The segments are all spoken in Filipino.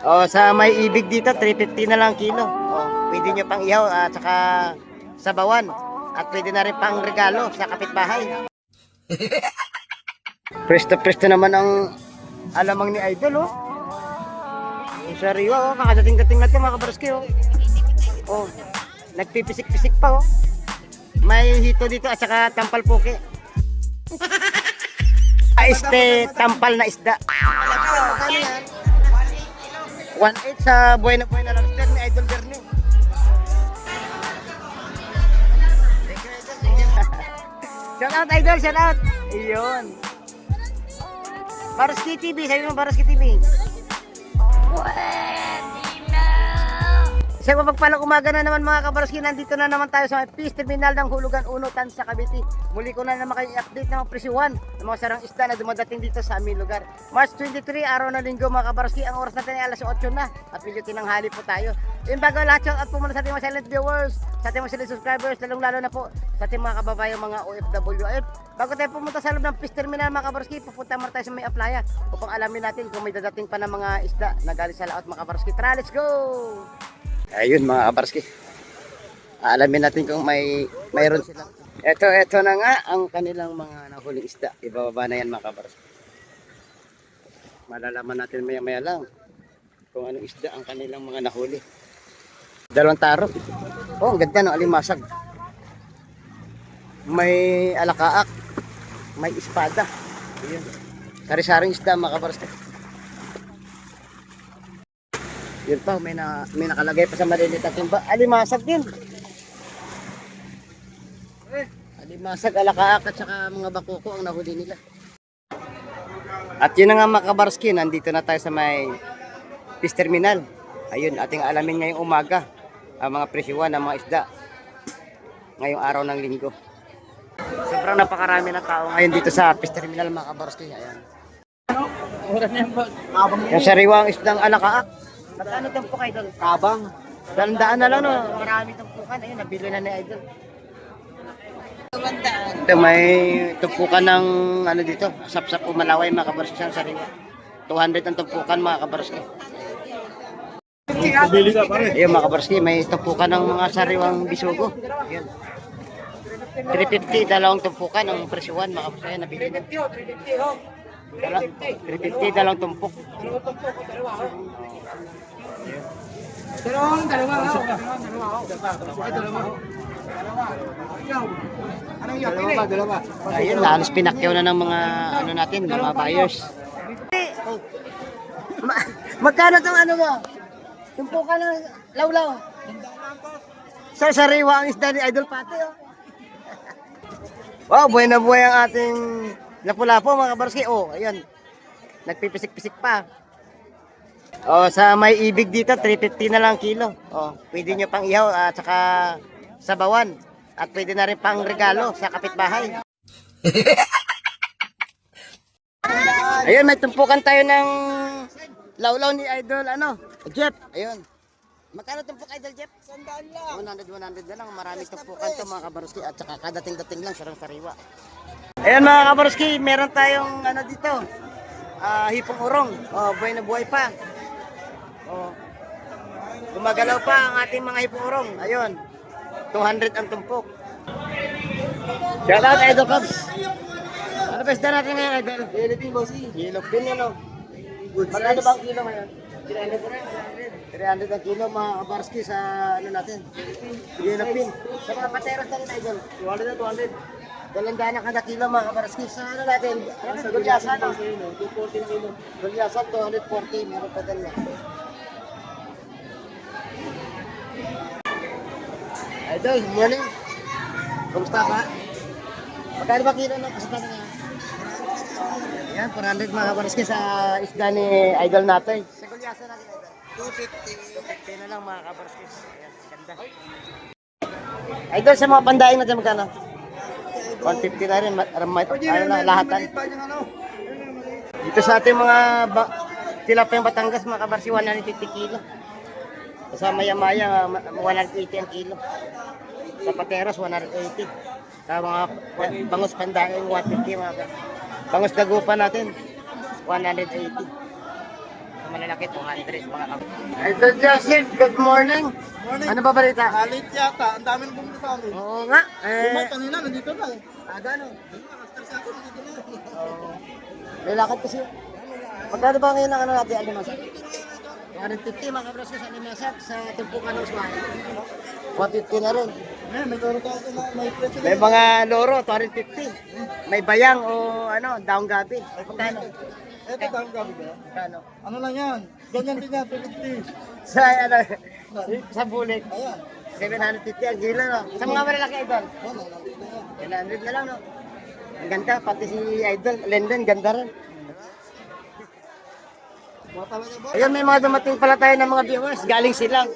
Oh, sa may ibig dito, 350 na lang kilo. Oh, pwede nyo pang ihaw at saka sabawan. At pwede na rin pang regalo sa kapitbahay. Presto-presto naman ang alamang ni Idol, oh. Yung sariwa, oh. Kakadating-dating natin mga kabarski, oh. Oh, nagpipisik-pisik pa, oh. May hito dito at saka tampal puke. Tampal na isda. Magkano yan? 1.8 sa Buena Buena Lobster ni Idol Bernie. Shout out Idol, shout out. Iyon. Baraski TV, sabi mo Baraski TV. Sa mapagpalang umaga na naman mga kabarski, nandito na naman tayo sa Peace Terminal ng Hulugan 1 Tansa Cavite. Muli ko na naman kayo i-update ng mga presyuhan ng mga sarang isda na dumadating dito sa aming lugar. March 23, araw na linggo mga kabarski, ang oras natin ay alas 8 na at medyo tinanghali po tayo. Yung bago lahat, shout out po muna sa ating mga silent viewers, sa ating mga silent subscribers, lalong lalo na po sa ating mga kababayang mga OFW. At bago tayo pumunta sa loob ng Peace Terminal mga kabarski, pupunta muna tayo sa may aplaya upang alamin natin kung may dadating pa ng mga isda na galing sa laot mga kabarski. Tara, let's go! Ayun mga kabarski. Alamin natin kung mayroon sila. Ito na nga ang kanilang mga nahuling isda. Ibababa na yan mga kabarski. Malalaman natin maya lang kung anong isda ang kanilang mga nahuli. Dalawang taro. Oh, ang ganda ng alimasag. May alakaak. May espada. Ayun. Sari-saring isda mga kabarski. Yun pa, may nakalagay pa sa maliliit at timba. Alimasag din. Alimasag, alakaak at saka mga bakuko ang nahuli nila. At yun na nga mga kabarski, nandito na tayo sa may Peace Terminal. Ayun, ating alamin ngayong umaga ang mga presyuhan ng mga isda ngayong araw ng linggo. Sobrang napakarami na tao ngayon dito sa Peace Terminal mga kabarski. Ayan. Yung sariwang isdang alakaak. Magkano tumpok Idol? Kabang. Dandaan na lang no. Marami tumpukan. Ayun, nabili na ni Idol. Ito may tumpukan ng ano dito. Sapsap o Malaway mga kabarski sa sariwa. 200 ang tumpukan mga kabarski. Ayun mga kabarski, may tumpukan ng mga sariwang bisugo. Ayun. 350 dalawang tumpukan ang presyuhan mga kabarski. Nabili na. 350 dalawang tumpok. Ayun, halos pinakyaw na ng mga ano natin, mga buyers. Magkano tong ano mo? Tumpukan ng lawlaw. Sa sariwa ang isda ni Idol Pati, oh. Wow, buhay na buhay ang ating lapu-lapo mga kabarski. Oh, ayan. Nagpipisik-pisik pa. Oh, sa may ibig dito, 350 na lang kilo. Oh, pwede nyo pang ihaw at saka sabawan. At pwede na rin pang regalo sa kapitbahay. Ayun, may tumpukan tayo ng lawlaw ni Idol, ano? Jeff, ayun. Magkano tumpok Idol Jeff? 100 lang. 100 na lang. Maraming tumpukan to mga kabarski. At saka kadating-dating lang, sarang sariwa. Ayun mga kabarski, meron tayong ano dito. Hipong urong. Oh, buhay na buhay pa. Oh. Gumagalaw pa ang ating mga hipong urong. Ayun. 200 ang tumpok. Shout out Idol Cubs. Ano ba isda natin ngayon Idol? Yelopin bossy. Yelopin yan o. Magkano ba ang kilo ngayon? 300 ang kilo mga kabarski sa ano natin. Yelopin. Sa mga pateros natin Idol. 200 na 200. Dalandaan ang kada kilo mga kabarski. Sa ano natin? Sa Gulyasan. 240 kilo. Gulyasan 240. Meron pa dala. Idol, morning. Kumusta ka? Magkano ba kilo ng kasama nga? Yan, 400 mga kabarski sa isda ni Idol natin. Sa Gulyasan natin Idol. 250 na lang mga kabarski. Ayan, ganda. Idol, sa mga pandaing natin magkano? 150 na rin, ano na, lahatan. Dito sa ating mga tilapiyang Batangas, mga kabarsi, 150 kilo. Sa maya-maya, 180 ang kilo. Sa Pateros, 180. Sa mga bangus pandaing, 150 mga kabarsi. Bangus dagupan natin, 180. malalaki, 200 mga kabarsky. Idol Joseph, good morning. Morning. Ano ba balita? Alit yata. Ang daming bumili sa amin. Oo nga. Kumay kanina, nandito na eh. Gano? Master sa ako, nandito na. May lakad kasi. Magkano ba ngayon ang ano natin, alimasag? 150 mga kabrasyo sa alimasag sa tumpukan ng Suwan. 150 na rin. May turo tayo na may presyo. May mga loro, 250. May bayang o ano, daong gabi. Magkano? Ito daw gabi ba? Magkano? Ano lang yan? Ganyan din yan, 250. Sa ano, sa bulik. Ayan. 750 ang kilo, no? Sa mga malalaki, Idol? Ano, nandito na yan. 100 na lang, no? Ang ganda, pati si Idol, Lenden, ganda rin. Mga talaga ba? Ayun, may mga dumating pala tayo ng mga viewers, galing Silang.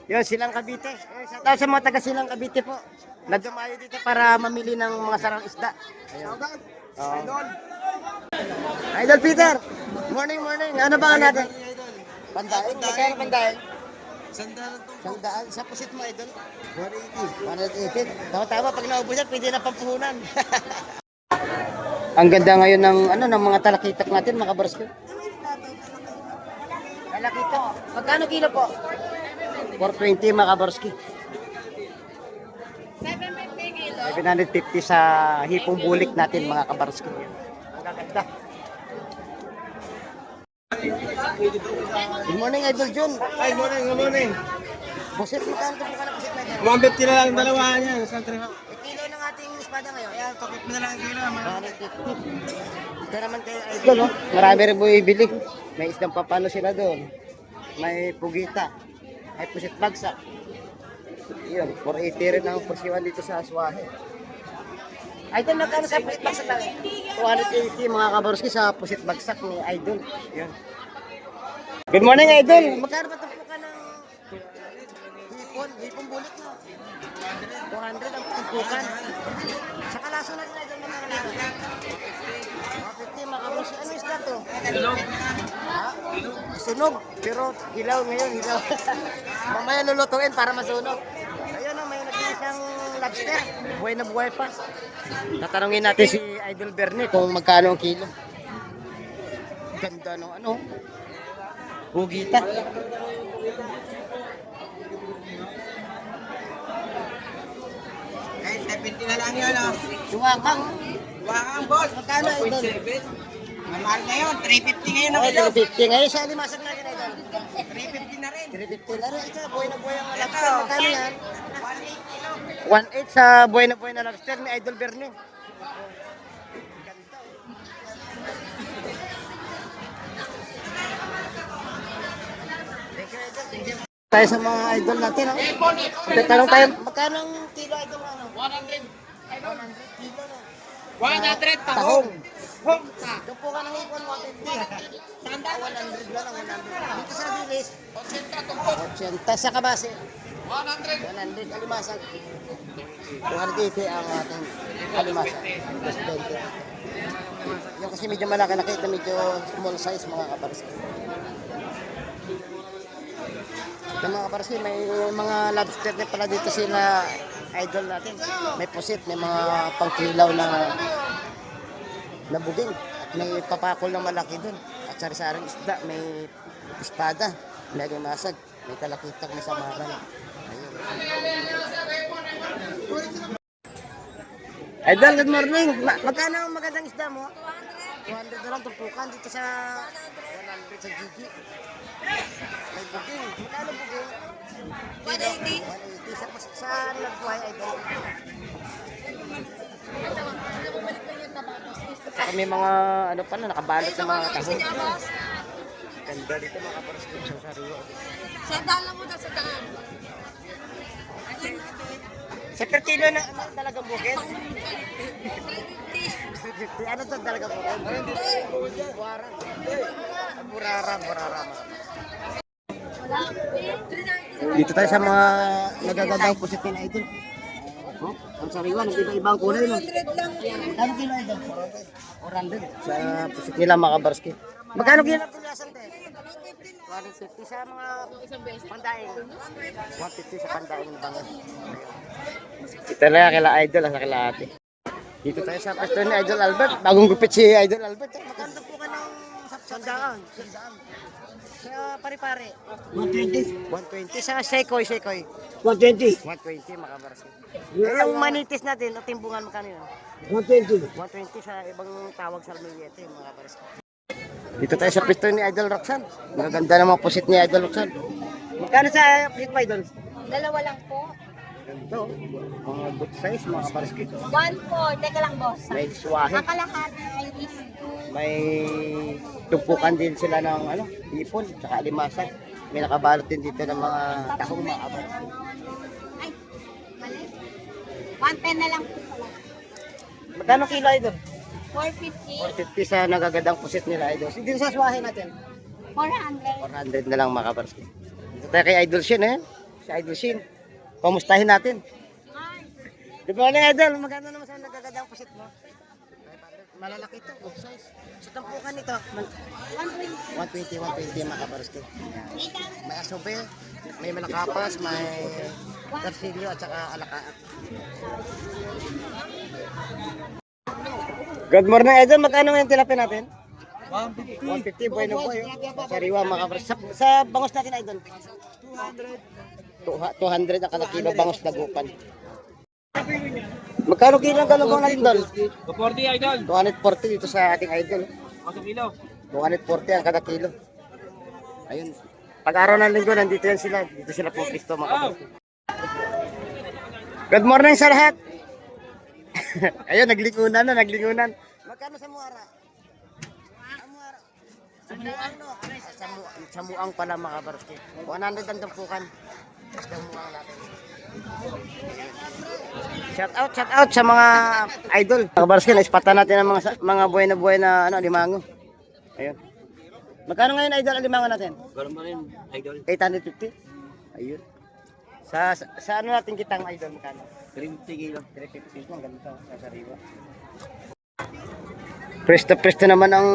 Yun, Silang Cavite. Shout out sa mga taga Silang Cavite po. Nagdumayo dito para mamili ng mga sarang isda. Ayun. Idol. Idol Peter, morning, morning. Ano ba nga natin? Pandain, magkano pandain? Sandalan to. Sandaan, sa pusit mo, Idol? 180. 180. Tama-tama, pag naubos yan, pwede na pampuhunan. Ang ganda ngayon ng ano ng mga talakitak natin, mga kabarsko. Talakito. Magkano kilo po? 420 mga kabarski. 750 kilo. 750 sa hipong bulik natin mga kabarski. Ang gaganda. Good morning, Idol Jun. Ay, morning, good morning. Busit, magkano ito po ka na busit na dyan? 150 na lang yung dalawa niya. Isang triho. Kilo ng ating espada ngayon. Ayan, tokit na lang ang kilo. 150. Ito naman kayo, Idol. Oh. Marami rin po ibili. May isdang papano sila doon. May pugita. May pusit bagsak. Yun, 480 rin ang porsiwan dito sa Aswahe. Idol, magkano sa pusit bagsak lang? 280 mga kabarski sa pusit bagsak ni Idol. Yun. Good morning, Idol. Magkano ba ito ka ng hipon? Hipon bulit mo. 200 ang tumpukan. Sa kalaso natin, Idol, magkano na? 150 mga kabarski. Ano isda to? Sunog. Ha? Sunog. Pero hilaw ngayon, hilaw. Mamaya lulutuin para masunog. Ayun o, may nag-iisang lobster. Buhay na buhay pa. Tatanungin natin si Idol Bernie kung magkano ang kilo. Ganda ng ano. Hugita. Ay, 70 na lang yun, oh. Suwakang. Wakang, boss. Magkano, Idol? Mahal na yun, 350 ngayon Okay, 350. Ngayon sa limasag natin, Idol. 350 na rin. 350 na rin. Ito, buhay na buhay ang lobster. Ito. Magkano yan? 180 kilo. 1.8 sa buhay na lobster ni Idol Bernie. Tayo sa mga idol natin, no? Tatanong tayo, magkano ang kilo idol ano? 100. 100 kilo, no? 100 Tahong. Home. Ito po ka ng ipon, 150. Tanda, 100 lang, 100. Dito sa Dilis, 80 sa Kabase. 100 alimasag. 280 ang ating alimasag. Plus 20. Yung kasi medyo malaki nakita, medyo small size mga kaparsi. Yung mga kaparsi, may mga lobster na pala dito sila idol natin. May pusit, may mga pangkilaw na buging. At may papakol na malaki dun. At sari-saring isda, may espada, may alimasag, may talakitak, may samaran. Ayun. Idol, good morning. Magkano ang magandang isda mo? 200 na lang tumpukan dito sa 100 sa Gigi. May buging. Magkano buging? 180. 180 sa nagbuhay, Idol. Saka may mga ano pala, nakabalot ng mga taho. Ganda dito mga kaparas ko sa sariwa. Sa dala mo na sa daan. Sa per kilo na ano talagang bukid? 50. Ano to talagang bukid? Buwarang. Burara. Dito tayo sa mga nagagandang pusit na idol. Oh, ang sariwa, nag-iba-ibang kulay, no? Magkano kilo idol? 400. Sa pusit nila mga kabarski. Magkano kilo ang kulyasan, te? 150 sa mga pandaing. 150 sa pandaing ng bangan. Ito na kila idol, sa kila ate. Dito tayo sa pwesto ni Idol Albert. Bagong gupit si Idol Albert. Magkano po ka ng sandaan? Sa pare-pare. 120. 120 sa Sekoy. 120. 120 mga kabarski. Yung manitis natin, o timbungan magkano yun? 120. 120 sa ibang tawag sa Almeriete mga kabarski. Dito tayo sa pisto ni Idol Roxanne. Magaganda ng mga pusit ni Idol Roxanne. Magkano sa pusit mo, Idol? Dalawa lang po. Ganito, mga good size, mga kabarski. 1-4. Teka lang, boss. May swahe, Ang kalahati ay is may tumpukan din sila ng ano, ipon, tsaka alimasag. May nakabalot din dito ng mga tahong mga kabarski. Ay, mali. 110 na lang po pala. Magkano kilo, Idol? 450. 450 sa nagagandang pusit nila, Idol. Dito sa swahe natin, 400. 400 na lang mga kabarski. Dito tayo kay Idol Shin, eh. Si Idol Shin. Pamustahin natin. Good morning, Idol. Magkano naman sa nagagandang pusit mo? Malalaki ito, good size. Sa tampukan nito, 120. 120 mga kabarski. May asobe, may malakapas, may tarsilyo at saka alakaat. Good morning, Idol. Magkano yung tilapia natin? 150, bueno po yun. Sariwa mga kabarski. Sa bangos natin, Idol? 200 ang kada kilo bangos dagupan. Magkano kilo ang galugong natin, Idol? 40 idol. 240 dito sa ating Idol. 1 kilo. 240 ang kada kilo. Ayun. Pag-araw ng linggo, nandito yan sila. Dito sila po pisto mga kabarski. Good morning sa lahat. Ayun, naglingunan na, naglingunan. Magkano sa muara? Samuang, no? Samuang pala mga kabarski. 100 ang tumpukan. Samuang natin. Shout out sa mga idol. Mga kabarski, naispatan natin ang mga buhay na ano, alimango. Ayun. Magkano ngayon, Idol, alimango natin? Ganun pa rin, idol. 850? Ayun. Sa ano natin kitang, Idol, magkano? 350 kilo. 350 ang ganito, sa sariwa. Presto naman ang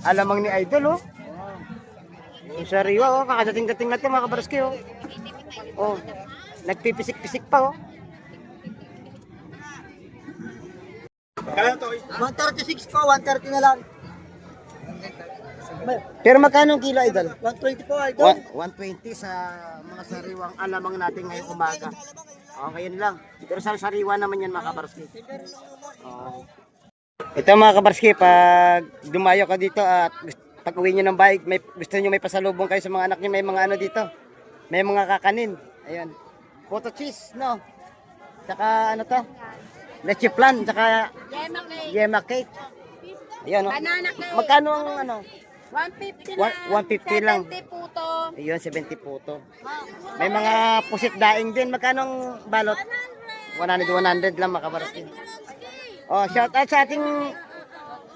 alamang ni Idol, oh. Yung sariwa, oh, kakadating-dating natin mga kabarski, oh. Oh, nagpipisik-pisik pa, oh. 136 po, 130 na lang. Pero magkano ang kilo, Idol? 120 po, idol. 120 sa mga sariwang alamang natin ngayong umaga. Oh, ngayon lang. Pero sa sariwa naman yan mga kabarski. Oh. Ito mga kabarski, pag dumayo ka dito at pag uwi nyo ng bahay, gusto nyo may pasalubong kayo sa mga anak nyo, may mga ano dito. May mga kakanin. Ayan. Photo cheese, no? Tsaka ano to? Leche flan, tsaka Yema cake. yema cake. Ayan, no? Banana cake. Magkano ang ano? 150 lang. 150 lang. 70 po to. Ayun, 70 puto. May mga pusit daing din. Magkano ang balot? 100 lang mga kabarski. Oh, shout out sa ating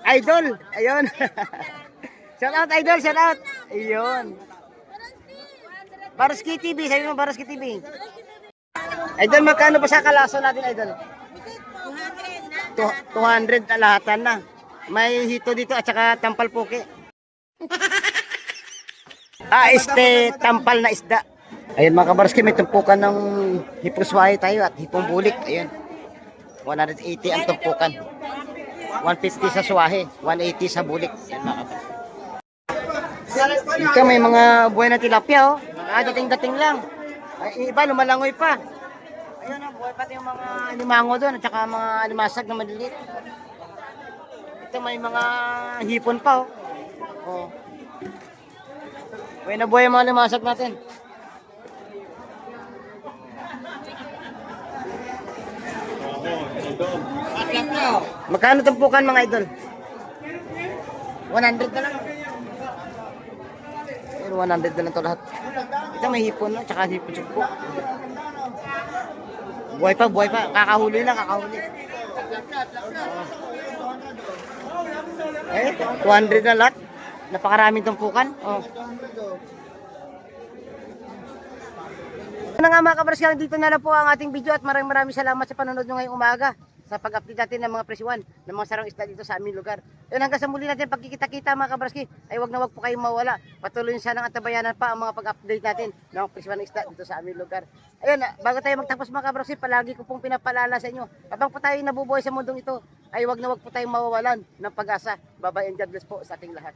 idol. Ayun. Shout out idol, shout out. Ayun. Baraski TV, sabi mo Baraski TV. Idol, magkano ba sa kalaso natin, idol? 200 na lahatan na. May hito dito at saka tampal puki. Tampal na isda. Ayun mga kabarski, may tumpukan ng hipuswahe tayo at hipong bulik. Ayun. 180 ang tumpukan. 150 sa swahe, 180 sa bulik. Ayun mga kabarski. Dito may mga buhay na tilapia, oh. Dating-dating lang. Ay, iba lumalangoy pa. Ayun, oh, buhay pati yung mga alimango doon at saka mga alimasag na maliliit. Ito may mga hipon pa, oh. Oh. Buhay na buhay yung mga limasag natin. Magkano tumpukan mga idol? 100 na lang. Pero 100 na lang to lahat. Ito may hipon, no? Tsaka hipon sugpo. Buhay pa. Kakahuli lang, kakahuli. Eh, 200 na lahat. Napakaraming tumpukan. Oh. Ano nga mga kabarski, dito na lang po ang ating video at maraming salamat sa panonood nyo ngayong umaga sa pag-update natin ng mga presyuan ng mga sarang isda dito sa aming lugar. Yun, hanggang sa muli natin pagkikita-kita mga kabarski, ay wag po kayong mawala. Patuloy sana ang tabayanan pa ang mga pag-update natin ng mga presyuan ng isda dito sa aming lugar. Ayun, bago tayo magtapos mga kabarski, palagi ko pong pinapaalala sa inyo, habang po tayo nabubuhay sa mundong ito, ay wag po tayong mawawalan ng pag-asa. Bye-bye and God bless po sa ating lahat.